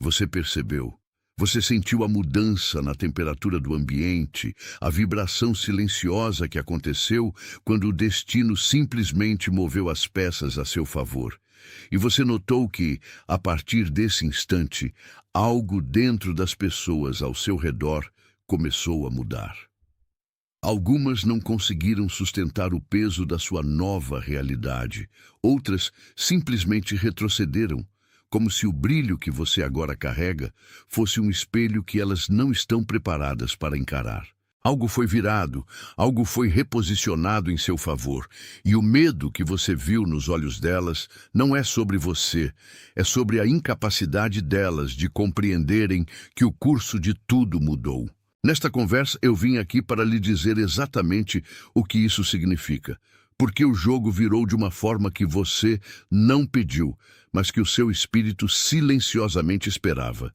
Você percebeu. Você sentiu a mudança na temperatura do ambiente, a vibração silenciosa que aconteceu quando o destino simplesmente moveu as peças a seu favor. E você notou que, a partir desse instante, algo dentro das pessoas ao seu redor começou a mudar. Algumas não conseguiram sustentar o peso da sua nova realidade. Outras simplesmente retrocederam, como se o brilho que você agora carrega fosse um espelho que elas não estão preparadas para encarar. Algo foi virado, algo foi reposicionado em seu favor, e o medo que você viu nos olhos delas não é sobre você, é sobre a incapacidade delas de compreenderem que o curso de tudo mudou. Nesta conversa, eu vim aqui para lhe dizer exatamente o que isso significa. Porque o jogo virou de uma forma que você não pediu, mas que o seu espírito silenciosamente esperava.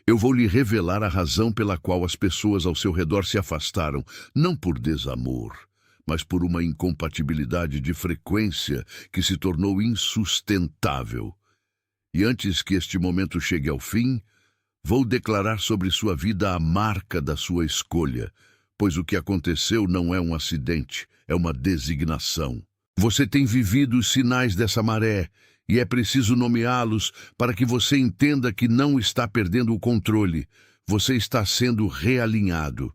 Eu vou lhe revelar a razão pela qual as pessoas ao seu redor se afastaram, não por desamor, mas por uma incompatibilidade de frequência que se tornou insustentável. E antes que este momento chegue ao fim, vou declarar sobre sua vida a marca da sua escolha, pois o que aconteceu não é um acidente, é uma designação. Você tem vivido os sinais dessa maré, e é preciso nomeá-los para que você entenda que não está perdendo o controle. Você está sendo realinhado.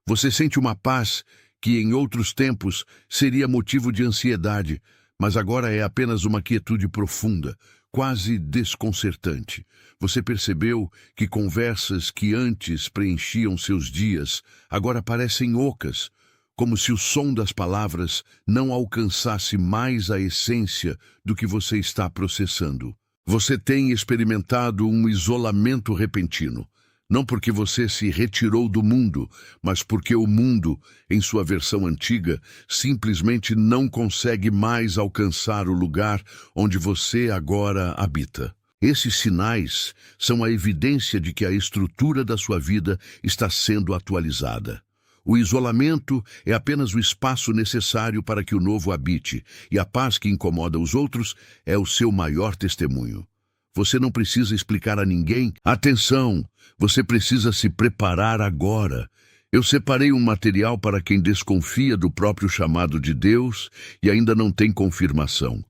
Você sente uma paz que em outros tempos seria motivo de ansiedade, mas agora é apenas uma quietude profunda, quase desconcertante. Você percebeu que conversas que antes preenchiam seus dias agora parecem ocas, como se o som das palavras não alcançasse mais a essência do que você está processando. Você tem experimentado um isolamento repentino, não porque você se retirou do mundo, mas porque o mundo, em sua versão antiga, simplesmente não consegue mais alcançar o lugar onde você agora habita. Esses sinais são a evidência de que a estrutura da sua vida está sendo atualizada. O isolamento é apenas o espaço necessário para que o novo habite, e a paz que incomoda os outros é o seu maior testemunho. Você não precisa explicar a ninguém. Atenção, você precisa se preparar agora. Eu separei um material para quem desconfia do próprio chamado de Deus e ainda não tem confirmação.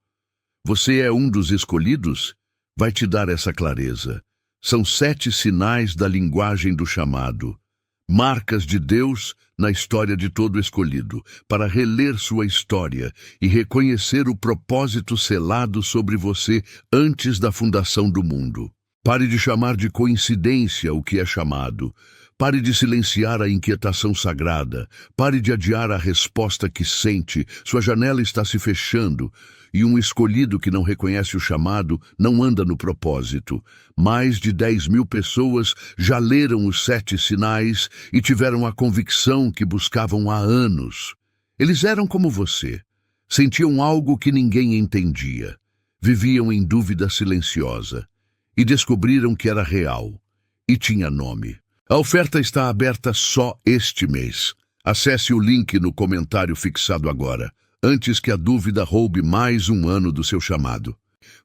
Você é um dos escolhidos? Vai te dar essa clareza. São 7 sinais da linguagem do chamado. Marcas de Deus na história de todo escolhido, para reler sua história e reconhecer o propósito selado sobre você antes da fundação do mundo. Pare de chamar de coincidência o que é chamado. Pare de silenciar a inquietação sagrada. Pare de adiar a resposta que sente. Sua janela está se fechando. E um escolhido que não reconhece o chamado não anda no propósito. Mais de 10.000 pessoas já leram os 7 sinais e tiveram a convicção que buscavam há anos. Eles eram como você. Sentiam algo que ninguém entendia. Viviam em dúvida silenciosa. E descobriram que era real. E tinha nome. A oferta está aberta só este mês. Acesse o link no comentário fixado agora, antes que a dúvida roube mais um ano do seu chamado.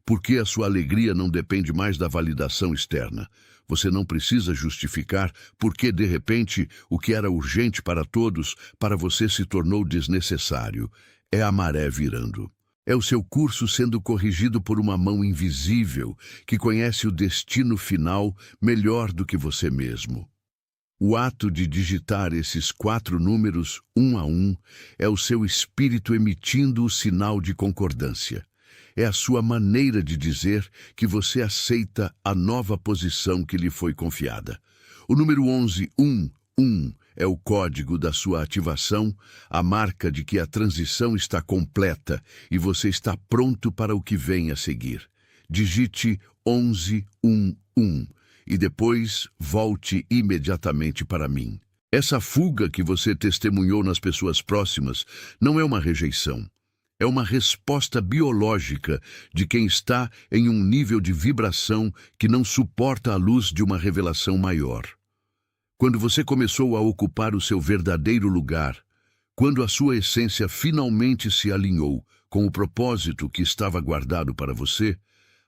Porque a sua alegria não depende mais da validação externa. Você não precisa justificar porque, de repente, o que era urgente para todos, para você se tornou desnecessário. É a maré virando. É o seu curso sendo corrigido por uma mão invisível que conhece o destino final melhor do que você mesmo. O ato de digitar esses 4 números, um a um, é o seu espírito emitindo o sinal de concordância. É a sua maneira de dizer que você aceita a nova posição que lhe foi confiada. O número 11, 1, é o código da sua ativação, a marca de que a transição está completa e você está pronto para o que vem a seguir. Digite 1111 e depois volte imediatamente para mim. Essa fuga que você testemunhou nas pessoas próximas não é uma rejeição. É uma resposta biológica de quem está em um nível de vibração que não suporta a luz de uma revelação maior. Quando você começou a ocupar o seu verdadeiro lugar, quando a sua essência finalmente se alinhou com o propósito que estava guardado para você,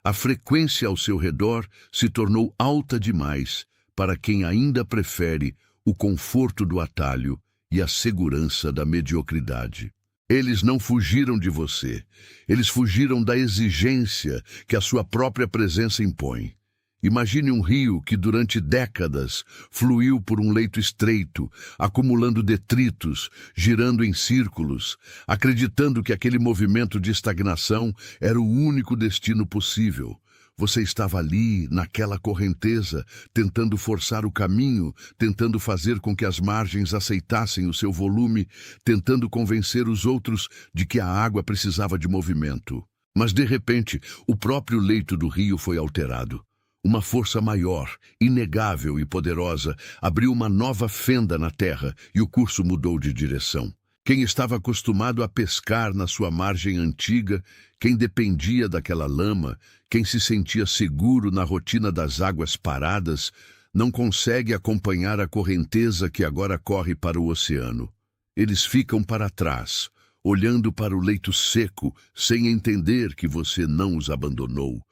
A frequência ao seu redor se tornou alta demais para quem ainda prefere o conforto do atalho e a segurança da mediocridade. Eles não fugiram de você, eles fugiram da exigência que a sua própria presença impõe. Imagine um rio que durante décadas fluiu por um leito estreito, acumulando detritos, girando em círculos, acreditando que aquele movimento de estagnação era o único destino possível. Você estava ali, naquela correnteza, tentando forçar o caminho, tentando fazer com que as margens aceitassem o seu volume, tentando convencer os outros de que a água precisava de movimento. Mas, de repente, o próprio leito do rio foi alterado. Uma força maior, inegável e poderosa, abriu uma nova fenda na terra e o curso mudou de direção. Quem estava acostumado a pescar na sua margem antiga, quem dependia daquela lama, quem se sentia seguro na rotina das águas paradas, não consegue acompanhar a correnteza que agora corre para o oceano. Eles ficam para trás, olhando para o leito seco, sem entender que você não os abandonou.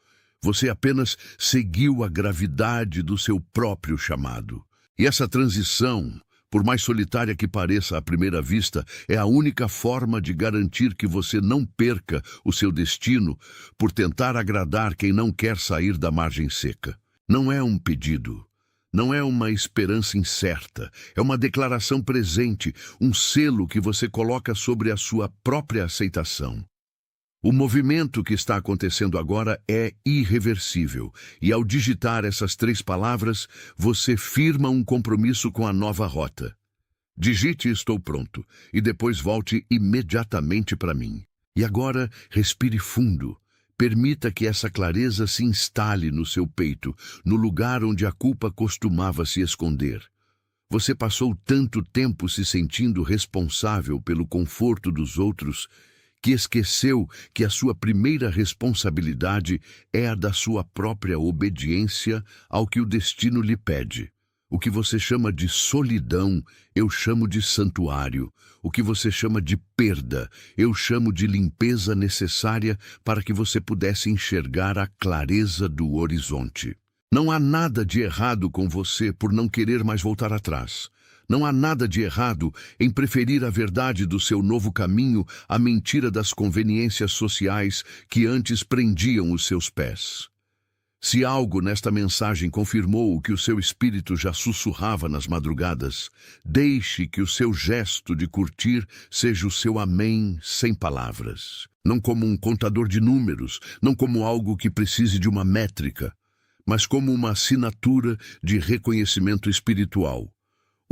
Você apenas seguiu a gravidade do seu próprio chamado. E essa transição, por mais solitária que pareça à primeira vista, é a única forma de garantir que você não perca o seu destino por tentar agradar quem não quer sair da margem seca. Não é um pedido, não é uma esperança incerta, é uma declaração presente, um selo que você coloca sobre a sua própria aceitação. O movimento que está acontecendo agora é irreversível, e ao digitar essas 3 palavras, você firma um compromisso com a nova rota. Digite "estou pronto" e depois volte imediatamente para mim. E agora, respire fundo. Permita que essa clareza se instale no seu peito, no lugar onde a culpa costumava se esconder. Você passou tanto tempo se sentindo responsável pelo conforto dos outros que esqueceu que a sua primeira responsabilidade é a da sua própria obediência ao que o destino lhe pede. O que você chama de solidão, eu chamo de santuário. O que você chama de perda, eu chamo de limpeza necessária para que você pudesse enxergar a clareza do horizonte. Não há nada de errado com você por não querer mais voltar atrás. Não há nada de errado em preferir a verdade do seu novo caminho à mentira das conveniências sociais que antes prendiam os seus pés. Se algo nesta mensagem confirmou o que o seu espírito já sussurrava nas madrugadas, deixe que o seu gesto de curtir seja o seu amém sem palavras. Não como um contador de números, não como algo que precise de uma métrica, mas como uma assinatura de reconhecimento espiritual.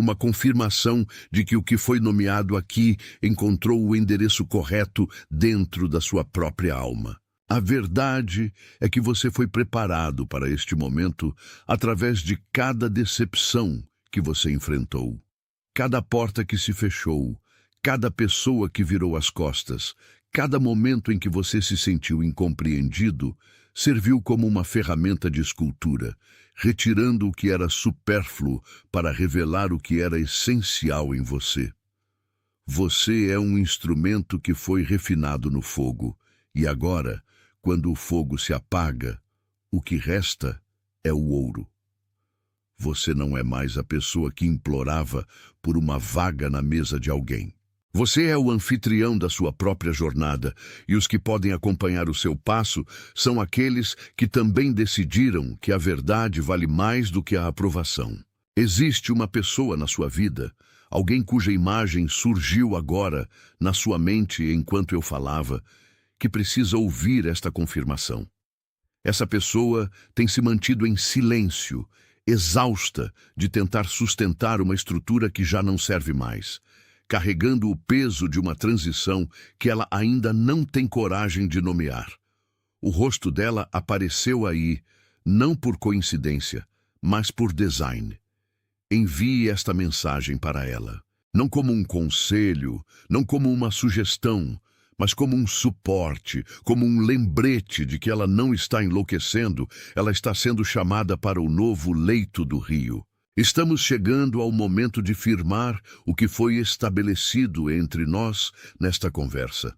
Uma confirmação de que o que foi nomeado aqui encontrou o endereço correto dentro da sua própria alma. A verdade é que você foi preparado para este momento através de cada decepção que você enfrentou. Cada porta que se fechou, cada pessoa que virou as costas, cada momento em que você se sentiu incompreendido, serviu como uma ferramenta de escultura, retirando o que era supérfluo para revelar o que era essencial em você. Você é um instrumento que foi refinado no fogo, e agora, quando o fogo se apaga, o que resta é o ouro. Você não é mais a pessoa que implorava por uma vaga na mesa de alguém. Você é o anfitrião da sua própria jornada, e os que podem acompanhar o seu passo são aqueles que também decidiram que a verdade vale mais do que a aprovação. Existe uma pessoa na sua vida, alguém cuja imagem surgiu agora na sua mente enquanto eu falava, que precisa ouvir esta confirmação. Essa pessoa tem se mantido em silêncio, exausta de tentar sustentar uma estrutura que já não serve mais, carregando o peso de uma transição que ela ainda não tem coragem de nomear. O rosto dela apareceu aí, não por coincidência, mas por design. Envie esta mensagem para ela, não como um conselho, não como uma sugestão, mas como um suporte, como um lembrete de que ela não está enlouquecendo, ela está sendo chamada para o novo leito do rio. Estamos chegando ao momento de firmar o que foi estabelecido entre nós nesta conversa.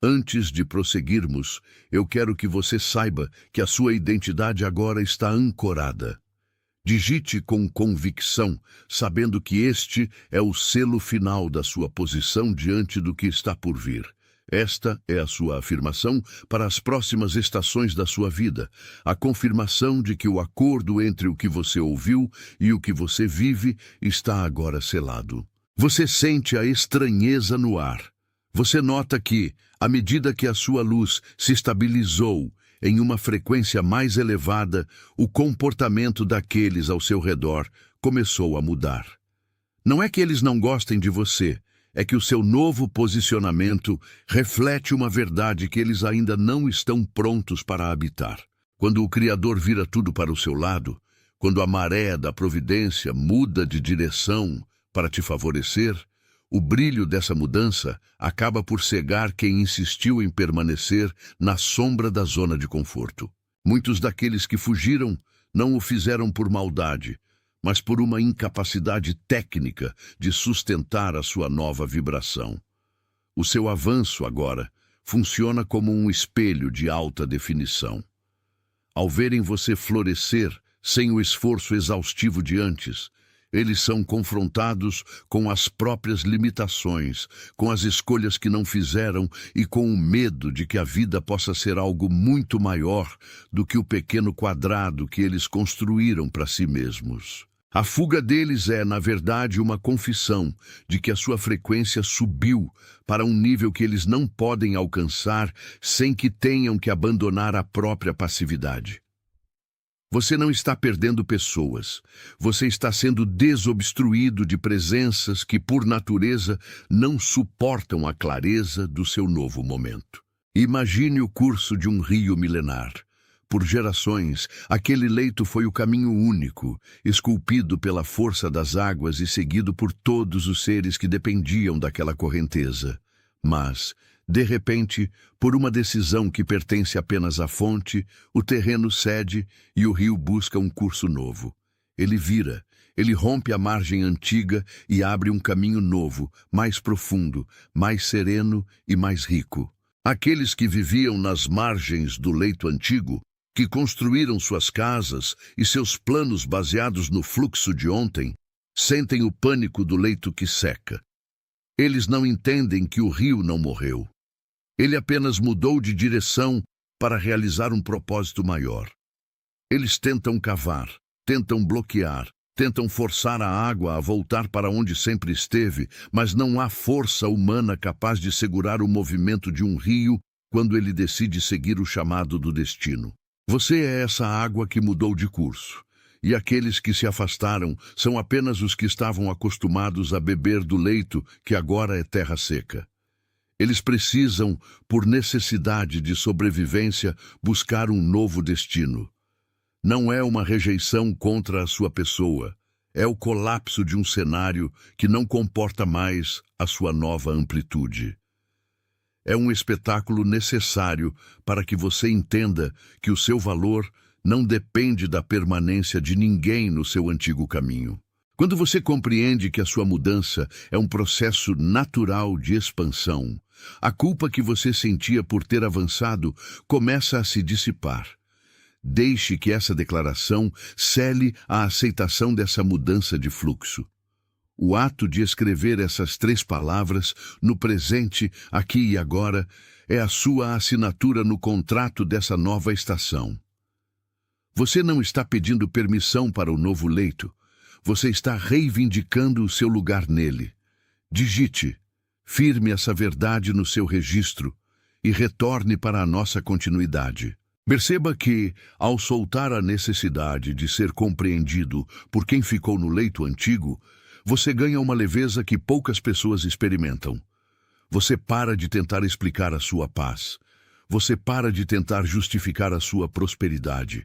Antes de prosseguirmos, eu quero que você saiba que a sua identidade agora está ancorada. Digite com convicção, sabendo que este é o selo final da sua posição diante do que está por vir. Esta é a sua afirmação para as próximas estações da sua vida, a confirmação de que o acordo entre o que você ouviu e o que você vive está agora selado. Você sente a estranheza no ar. Você nota que, à medida que a sua luz se estabilizou em uma frequência mais elevada, o comportamento daqueles ao seu redor começou a mudar. Não é que eles não gostem de você, é que o seu novo posicionamento reflete uma verdade que eles ainda não estão prontos para habitar. Quando o Criador vira tudo para o seu lado, quando a maré da providência muda de direção para te favorecer, o brilho dessa mudança acaba por cegar quem insistiu em permanecer na sombra da zona de conforto. Muitos daqueles que fugiram não o fizeram por maldade, mas por uma incapacidade técnica de sustentar a sua nova vibração. O seu avanço agora funciona como um espelho de alta definição. Ao verem você florescer sem o esforço exaustivo de antes, eles são confrontados com as próprias limitações, com as escolhas que não fizeram e com o medo de que a vida possa ser algo muito maior do que o pequeno quadrado que eles construíram para si mesmos. A fuga deles é, na verdade, uma confissão de que a sua frequência subiu para um nível que eles não podem alcançar sem que tenham que abandonar a própria passividade. Você não está perdendo pessoas. Você está sendo desobstruído de presenças que, por natureza, não suportam a clareza do seu novo momento. Imagine o curso de um rio milenar. Por gerações, aquele leito foi o caminho único, esculpido pela força das águas e seguido por todos os seres que dependiam daquela correnteza. Mas, de repente, por uma decisão que pertence apenas à fonte, o terreno cede e o rio busca um curso novo. Ele vira, ele rompe a margem antiga e abre um caminho novo, mais profundo, mais sereno e mais rico. Aqueles que viviam nas margens do leito antigo, que construíram suas casas e seus planos baseados no fluxo de ontem, sentem o pânico do leito que seca. Eles não entendem que o rio não morreu. Ele apenas mudou de direção para realizar um propósito maior. Eles tentam cavar, tentam bloquear, tentam forçar a água a voltar para onde sempre esteve, mas não há força humana capaz de segurar o movimento de um rio quando ele decide seguir o chamado do destino. Você é essa água que mudou de curso, e aqueles que se afastaram são apenas os que estavam acostumados a beber do leito que agora é terra seca. Eles precisam, por necessidade de sobrevivência, buscar um novo destino. Não é uma rejeição contra a sua pessoa, é o colapso de um cenário que não comporta mais a sua nova amplitude. É um espetáculo necessário para que você entenda que o seu valor não depende da permanência de ninguém no seu antigo caminho. Quando você compreende que a sua mudança é um processo natural de expansão, a culpa que você sentia por ter avançado começa a se dissipar. Deixe que essa declaração cele a aceitação dessa mudança de fluxo. O ato de escrever essas 3 palavras, no presente, aqui e agora, é a sua assinatura no contrato dessa nova estação. Você não está pedindo permissão para o novo leito, você está reivindicando o seu lugar nele. Digite, firme essa verdade no seu registro e retorne para a nossa continuidade. Perceba que, ao soltar a necessidade de ser compreendido por quem ficou no leito antigo, você ganha uma leveza que poucas pessoas experimentam. Você para de tentar explicar a sua paz. Você para de tentar justificar a sua prosperidade.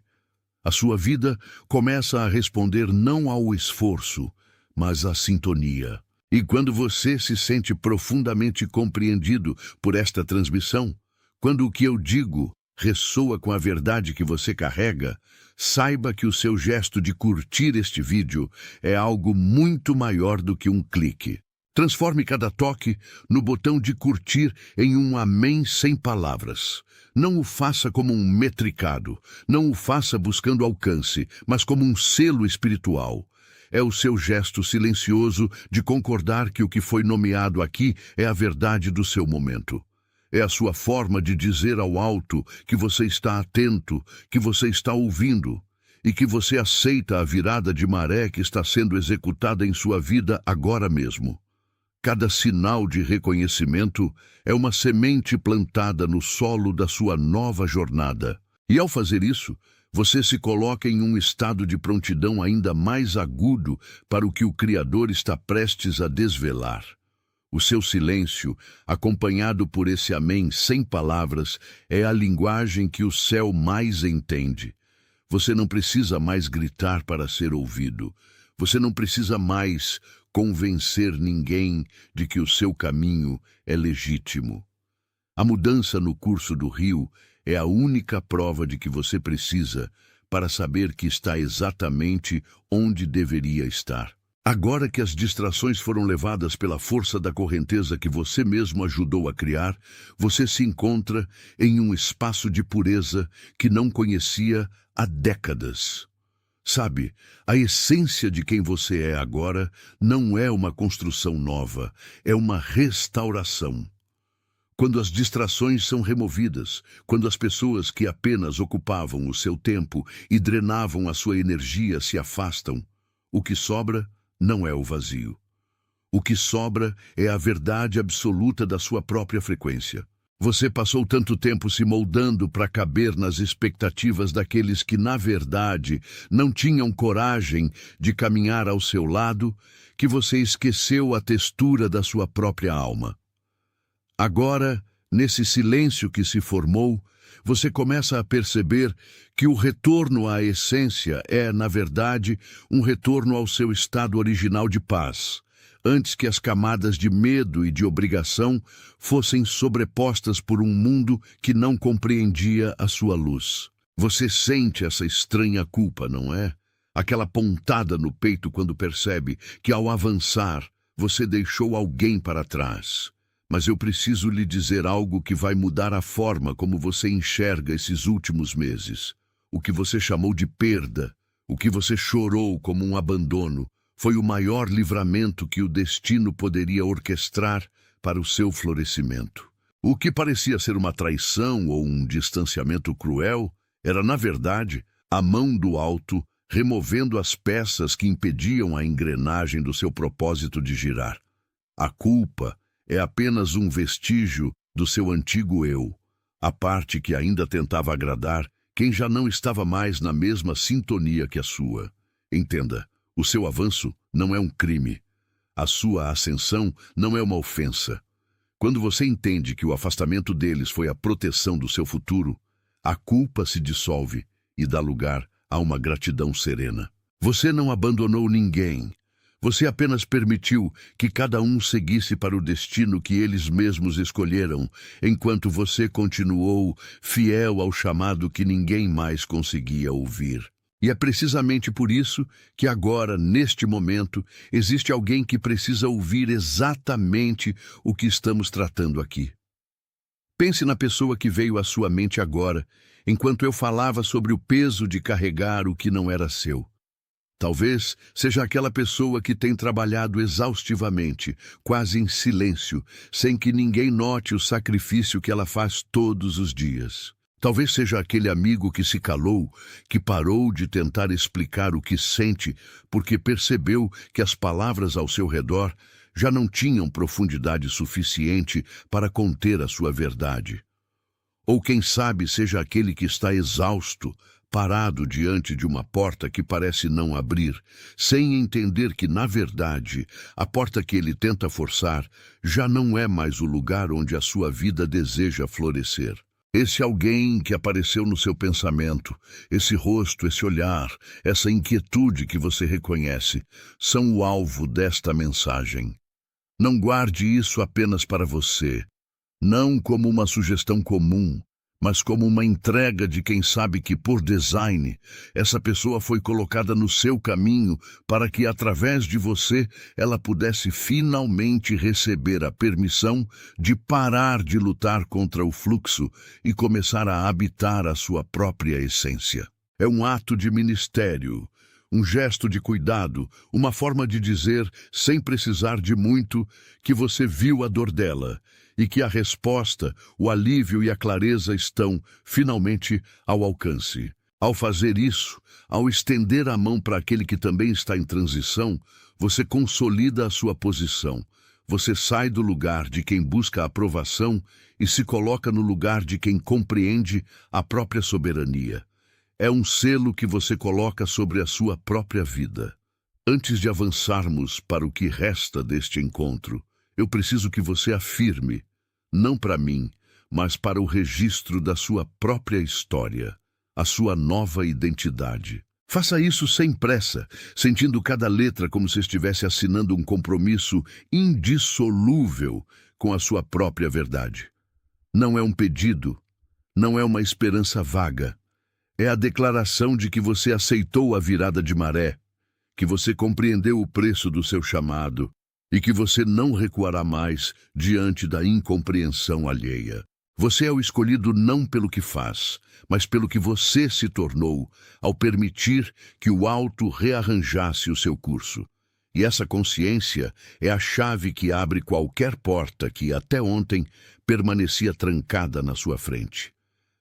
A sua vida começa a responder não ao esforço, mas à sintonia. E quando você se sente profundamente compreendido por esta transmissão, quando o que eu digo ressoa com a verdade que você carrega, saiba que o seu gesto de curtir este vídeo é algo muito maior do que um clique. Transforme cada toque no botão de curtir em um amém sem palavras. Não o faça como um metricado, não o faça buscando alcance, mas como um selo espiritual. É o seu gesto silencioso de concordar que o que foi nomeado aqui é a verdade do seu momento. É a sua forma de dizer ao alto que você está atento, que você está ouvindo e que você aceita a virada de maré que está sendo executada em sua vida agora mesmo. Cada sinal de reconhecimento é uma semente plantada no solo da sua nova jornada. E ao fazer isso, você se coloca em um estado de prontidão ainda mais agudo para o que o Criador está prestes a desvelar. O seu silêncio, acompanhado por esse amém sem palavras, é a linguagem que o céu mais entende. Você não precisa mais gritar para ser ouvido. Você não precisa mais convencer ninguém de que o seu caminho é legítimo. A mudança no curso do rio é a única prova de que você precisa para saber que está exatamente onde deveria estar. Agora que as distrações foram levadas pela força da correnteza que você mesmo ajudou a criar, você se encontra em um espaço de pureza que não conhecia há décadas. Sabe, a essência de quem você é agora não é uma construção nova, é uma restauração. Quando as distrações são removidas, quando as pessoas que apenas ocupavam o seu tempo e drenavam a sua energia se afastam, o que sobra não é o vazio. O que sobra é a verdade absoluta da sua própria frequência. Você passou tanto tempo se moldando para caber nas expectativas daqueles que, na verdade, não tinham coragem de caminhar ao seu lado, que você esqueceu a textura da sua própria alma. Agora, nesse silêncio que se formou, você começa a perceber que o retorno à essência é, na verdade, um retorno ao seu estado original de paz, antes que as camadas de medo e de obrigação fossem sobrepostas por um mundo que não compreendia a sua luz. Você sente essa estranha culpa, não é? Aquela pontada no peito quando percebe que, ao avançar, você deixou alguém para trás. Mas eu preciso lhe dizer algo que vai mudar a forma como você enxerga esses últimos meses. O que você chamou de perda, o que você chorou como um abandono, foi o maior livramento que o destino poderia orquestrar para o seu florescimento. O que parecia ser uma traição ou um distanciamento cruel era, na verdade, a mão do alto removendo as peças que impediam a engrenagem do seu propósito de girar. A culpa é apenas um vestígio do seu antigo eu, a parte que ainda tentava agradar quem já não estava mais na mesma sintonia que a sua. Entenda. O seu avanço não é um crime. A sua ascensão não é uma ofensa. Quando você entende que o afastamento deles foi a proteção do seu futuro, a culpa se dissolve e dá lugar a uma gratidão serena. Você não abandonou ninguém. Você apenas permitiu que cada um seguisse para o destino que eles mesmos escolheram, enquanto você continuou fiel ao chamado que ninguém mais conseguia ouvir. E é precisamente por isso que agora, neste momento, existe alguém que precisa ouvir exatamente o que estamos tratando aqui. Pense na pessoa que veio à sua mente agora, enquanto eu falava sobre o peso de carregar o que não era seu. Talvez seja aquela pessoa que tem trabalhado exaustivamente, quase em silêncio, sem que ninguém note o sacrifício que ela faz todos os dias. Talvez seja aquele amigo que se calou, que parou de tentar explicar o que sente, porque percebeu que as palavras ao seu redor já não tinham profundidade suficiente para conter a sua verdade. Ou quem sabe seja aquele que está exausto, parado diante de uma porta que parece não abrir, sem entender que, na verdade, a porta que ele tenta forçar já não é mais o lugar onde a sua vida deseja florescer. Esse alguém que apareceu no seu pensamento, esse rosto, esse olhar, essa inquietude que você reconhece, são o alvo desta mensagem. Não guarde isso apenas para você, não como uma sugestão comum, mas como uma entrega de quem sabe que, por design, essa pessoa foi colocada no seu caminho para que, através de você, ela pudesse finalmente receber a permissão de parar de lutar contra o fluxo e começar a habitar a sua própria essência. É um ato de ministério, um gesto de cuidado, uma forma de dizer, sem precisar de muito, que você viu a dor dela e que a resposta, o alívio e a clareza estão, finalmente, ao alcance. Ao fazer isso, ao estender a mão para aquele que também está em transição, você consolida a sua posição. Você sai do lugar de quem busca a aprovação e se coloca no lugar de quem compreende a própria soberania. É um selo que você coloca sobre a sua própria vida. Antes de avançarmos para o que resta deste encontro, eu preciso que você afirme, não para mim, mas para o registro da sua própria história, a sua nova identidade. Faça isso sem pressa, sentindo cada letra como se estivesse assinando um compromisso indissolúvel com a sua própria verdade. Não é um pedido, não é uma esperança vaga. É a declaração de que você aceitou a virada de maré, que você compreendeu o preço do seu chamado e que você não recuará mais diante da incompreensão alheia. Você é o escolhido não pelo que faz, mas pelo que você se tornou ao permitir que o alto rearranjasse o seu curso. E essa consciência é a chave que abre qualquer porta que, até ontem, permanecia trancada na sua frente.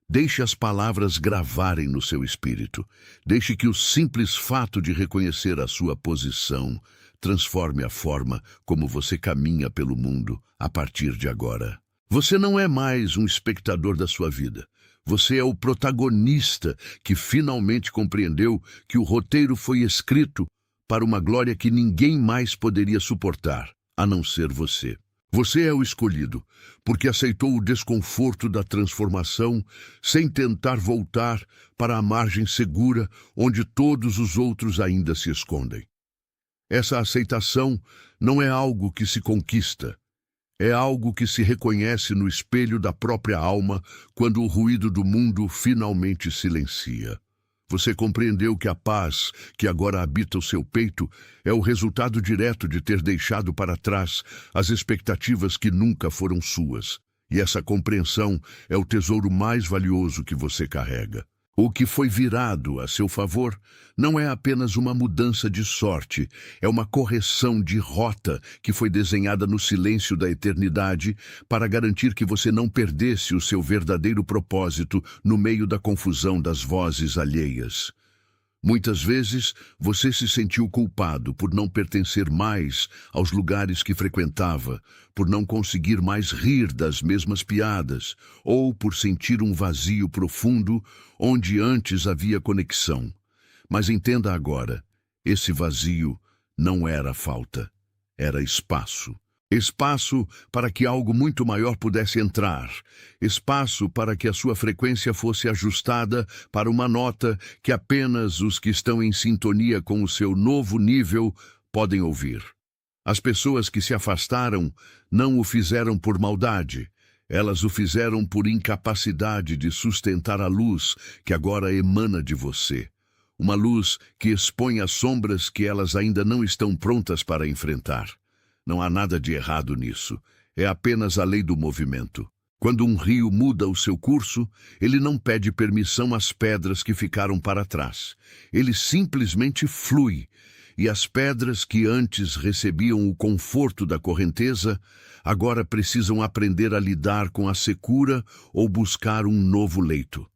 Deixe as palavras gravarem no seu espírito. Deixe que o simples fato de reconhecer a sua posição transforme a forma como você caminha pelo mundo a partir de agora. Você não é mais um espectador da sua vida. Você é o protagonista que finalmente compreendeu que o roteiro foi escrito para uma glória que ninguém mais poderia suportar, a não ser você. Você é o escolhido, porque aceitou o desconforto da transformação sem tentar voltar para a margem segura onde todos os outros ainda se escondem. Essa aceitação não é algo que se conquista, é algo que se reconhece no espelho da própria alma quando o ruído do mundo finalmente silencia. Você compreendeu que a paz que agora habita o seu peito é o resultado direto de ter deixado para trás as expectativas que nunca foram suas. E essa compreensão é o tesouro mais valioso que você carrega. O que foi virado a seu favor não é apenas uma mudança de sorte, é uma correção de rota que foi desenhada no silêncio da eternidade para garantir que você não perdesse o seu verdadeiro propósito no meio da confusão das vozes alheias. Muitas vezes você se sentiu culpado por não pertencer mais aos lugares que frequentava, por não conseguir mais rir das mesmas piadas, ou por sentir um vazio profundo onde antes havia conexão. Mas entenda agora, esse vazio não era falta, era espaço. Espaço para que algo muito maior pudesse entrar. Espaço para que a sua frequência fosse ajustada para uma nota que apenas os que estão em sintonia com o seu novo nível podem ouvir. As pessoas que se afastaram não o fizeram por maldade. Elas o fizeram por incapacidade de sustentar a luz que agora emana de você. Uma luz que expõe as sombras que elas ainda não estão prontas para enfrentar. Não há nada de errado nisso. É apenas a lei do movimento. Quando um rio muda o seu curso, ele não pede permissão às pedras que ficaram para trás. Ele simplesmente flui. E as pedras que antes recebiam o conforto da correnteza, agora precisam aprender a lidar com a secura ou buscar um novo leito.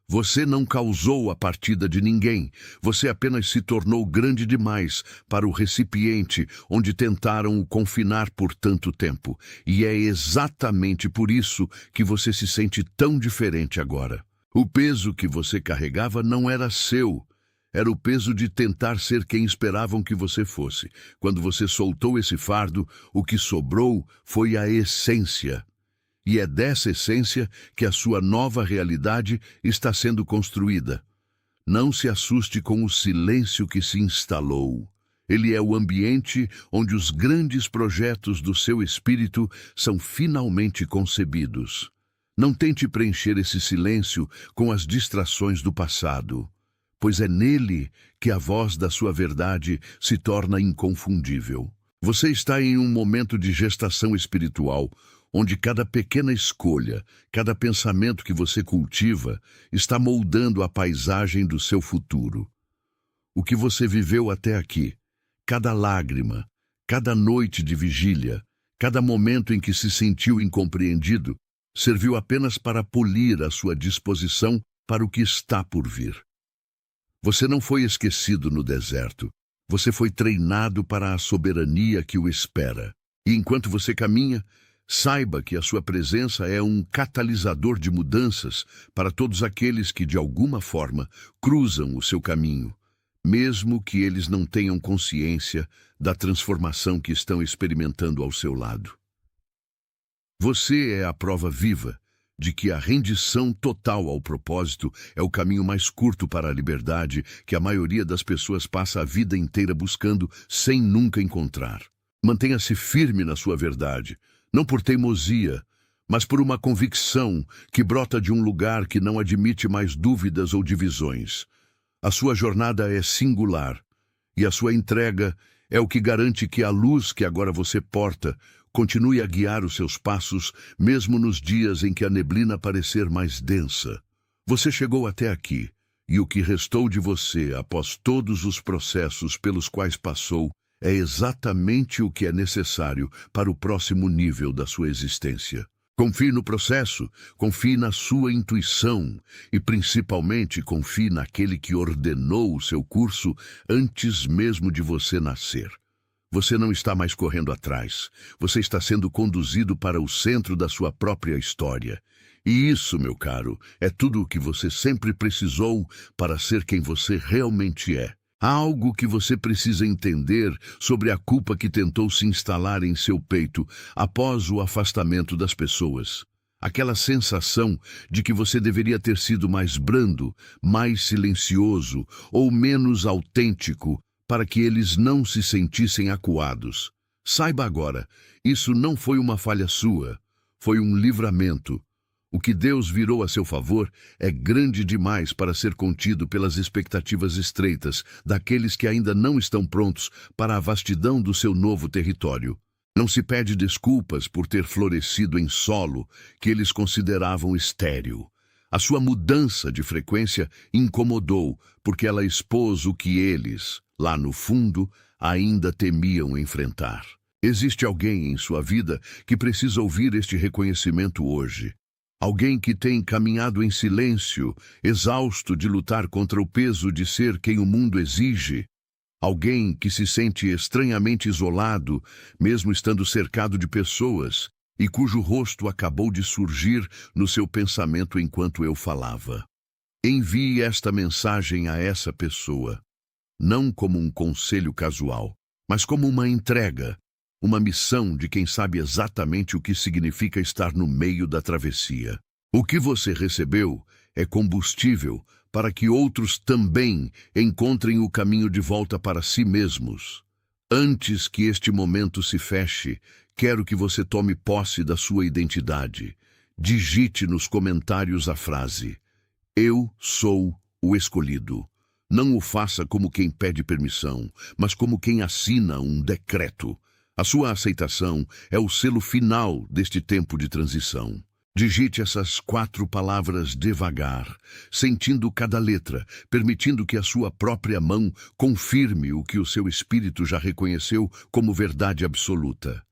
Você não causou a partida de ninguém, você apenas se tornou grande demais para o recipiente onde tentaram o confinar por tanto tempo. E é exatamente por isso que você se sente tão diferente agora. O peso que você carregava não era seu, era o peso de tentar ser quem esperavam que você fosse. Quando você soltou esse fardo, o que sobrou foi a essência. E é dessa essência que a sua nova realidade está sendo construída. Não se assuste com o silêncio que se instalou. Ele é o ambiente onde os grandes projetos do seu espírito são finalmente concebidos. Não tente preencher esse silêncio com as distrações do passado, pois é nele que a voz da sua verdade se torna inconfundível. Você está em um momento de gestação espiritual, onde cada pequena escolha, cada pensamento que você cultiva, está moldando a paisagem do seu futuro. O que você viveu até aqui, cada lágrima, cada noite de vigília, cada momento em que se sentiu incompreendido, serviu apenas para polir a sua disposição para o que está por vir. Você não foi esquecido no deserto. Você foi treinado para a soberania que o espera. E enquanto você caminha, saiba que a sua presença é um catalisador de mudanças para todos aqueles que, de alguma forma, cruzam o seu caminho, mesmo que eles não tenham consciência da transformação que estão experimentando ao seu lado. Você é a prova viva de que a rendição total ao propósito é o caminho mais curto para a liberdade que a maioria das pessoas passa a vida inteira buscando sem nunca encontrar. Mantenha-se firme na sua verdade, não por teimosia, mas por uma convicção que brota de um lugar que não admite mais dúvidas ou divisões. A sua jornada é singular, e a sua entrega é o que garante que a luz que agora você porta continue a guiar os seus passos, mesmo nos dias em que a neblina parecer mais densa. Você chegou até aqui, e o que restou de você após todos os processos pelos quais passou é exatamente o que é necessário para o próximo nível da sua existência. Confie no processo, confie na sua intuição e, principalmente, confie naquele que ordenou o seu curso antes mesmo de você nascer. Você não está mais correndo atrás. Você está sendo conduzido para o centro da sua própria história. E isso, meu caro, é tudo o que você sempre precisou para ser quem você realmente é. Há algo que você precisa entender sobre a culpa que tentou se instalar em seu peito após o afastamento das pessoas. Aquela sensação de que você deveria ter sido mais brando, mais silencioso ou menos autêntico para que eles não se sentissem acuados. Saiba agora, isso não foi uma falha sua, foi um livramento. O que Deus virou a seu favor é grande demais para ser contido pelas expectativas estreitas daqueles que ainda não estão prontos para a vastidão do seu novo território. Não se pede desculpas por ter florescido em solo que eles consideravam estéril. A sua mudança de frequência incomodou, porque ela expôs o que eles, lá no fundo, ainda temiam enfrentar. Existe alguém em sua vida que precisa ouvir este reconhecimento hoje. Alguém que tem caminhado em silêncio, exausto de lutar contra o peso de ser quem o mundo exige. Alguém que se sente estranhamente isolado, mesmo estando cercado de pessoas, e cujo rosto acabou de surgir no seu pensamento enquanto eu falava. Envie esta mensagem a essa pessoa, não como um conselho casual, mas como uma entrega, uma missão de quem sabe exatamente o que significa estar no meio da travessia. O que você recebeu é combustível para que outros também encontrem o caminho de volta para si mesmos. Antes que este momento se feche, quero que você tome posse da sua identidade. Digite nos comentários a frase: "Eu sou o escolhido". Não o faça como quem pede permissão, mas como quem assina um decreto. A sua aceitação é o selo final deste tempo de transição. Digite essas 4 palavras devagar, sentindo cada letra, permitindo que a sua própria mão confirme o que o seu espírito já reconheceu como verdade absoluta.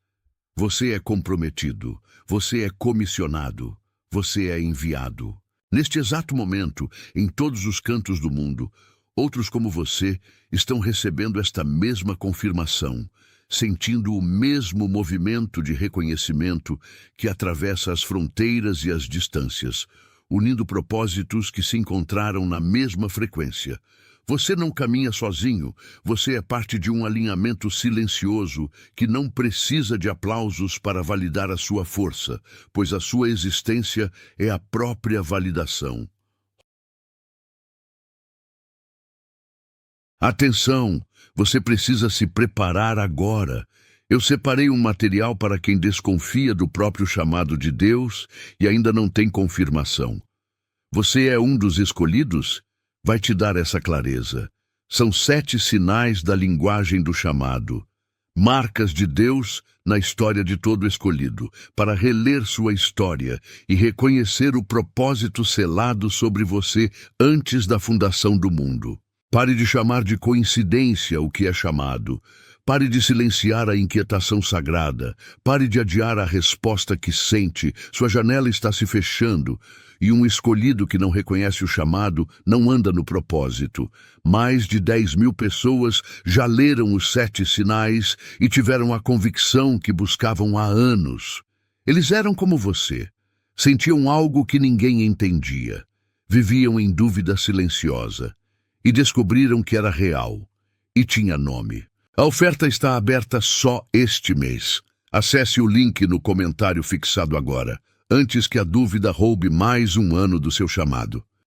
Você é comprometido, você é comissionado, você é enviado. Neste exato momento, em todos os cantos do mundo, outros como você estão recebendo esta mesma confirmação, sentindo o mesmo movimento de reconhecimento que atravessa as fronteiras e as distâncias, unindo propósitos que se encontraram na mesma frequência. Você não caminha sozinho, você é parte de um alinhamento silencioso que não precisa de aplausos para validar a sua força, pois a sua existência é a própria validação. Atenção! Você precisa se preparar agora. Eu separei um material para quem desconfia do próprio chamado de Deus e ainda não tem confirmação. Você é um dos escolhidos? Vai te dar essa clareza. São 7 sinais da linguagem do chamado. Marcas de Deus na história de todo escolhido, para reler sua história e reconhecer o propósito selado sobre você antes da fundação do mundo. Pare de chamar de coincidência o que é chamado. Pare de silenciar a inquietação sagrada. Pare de adiar a resposta que sente. Sua janela está se fechando e um escolhido que não reconhece o chamado não anda no propósito. Mais de 10.000 pessoas já leram os 7 sinais e tiveram a convicção que buscavam há anos. Eles eram como você. Sentiam algo que ninguém entendia. Viviam em dúvida silenciosa. E descobriram que era real. E tinha nome. A oferta está aberta só este mês. Acesse o link no comentário fixado agora, antes que a dúvida roube mais um ano do seu chamado.